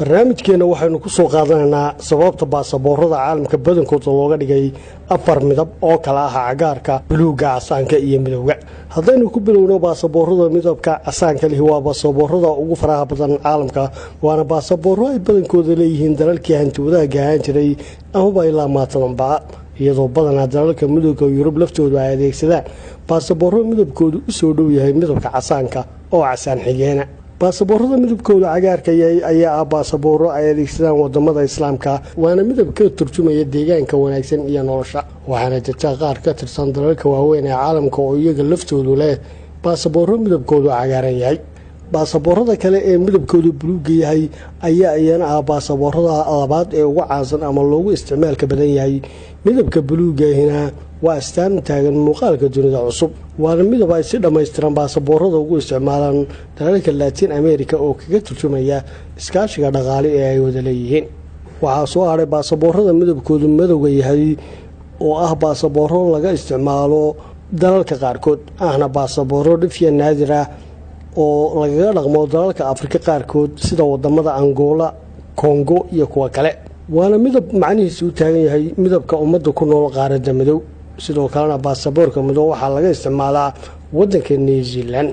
barnaamijkeena waxaynu ku soo qaadanaynaa sababta baasaboorada caalamka badankooda looga dhigay afar midab oo kala ah cagaarka, buluugga, casaanka iyo midowga. haddaynu ku bilowno baasaboorada midabka casaanka leh waa baasaboorada ugu faraha badan caalamka, waana baasabooro ay badankooda leeyihiin dalalkii hanti wadaagga ahaan jiray amaba ilaa maatanba, iyadoo badanaa dalalka midowga Yurub laftoodu ay adeegsadaan baasabooro midabkoodu u soo dhow yahay midabka casaanka oo casaan xigeena. baasaboorada midabkooda cagaarka ayaa ah baasabooro ay adeegsadaan wadamada islaamka, waana midab ka turjumaya deegaanka wanaagsan iyo nolosha, waxaana jirta qaar ka tirsan dalalka waaweyn ee caalamka oo iyaga laftoodu leh baasabooro midabkoodu cagaaran yahay. baasaboorada kale ee midabkoodu buluugga yahay ayaa iyana ah baasaboorada labaad ee ugu caansan ama loogu isticmaalka badan yahay. midabka buluuggahina waa astaan taagan muuqaalka dunida cusub, waana midab ay si dhammaystiran baasaboorada ugu isticmaalaan dalalka Latin America oo kaga turjumaya iskaashiga dhaqaale ee ay wada leeyihiin. waxaa soo haray baasaboorada midabkoodu madowga yahay oo ah baasabooro laga isticmaalo dalalka qaarkood, ahna baasabooro dhifya naadir ah oo lagaga dhaqmo dalalka Afrika qaarkood sida wadamada Angola, Congo iyo kuwa kale. waana midab macnihiisu u taagan yahay midabka ummadda ku nool qaaradda madow. sidoo kalena baasaboorka madow waxaa laga isticmaalaa waddanka New Zealand.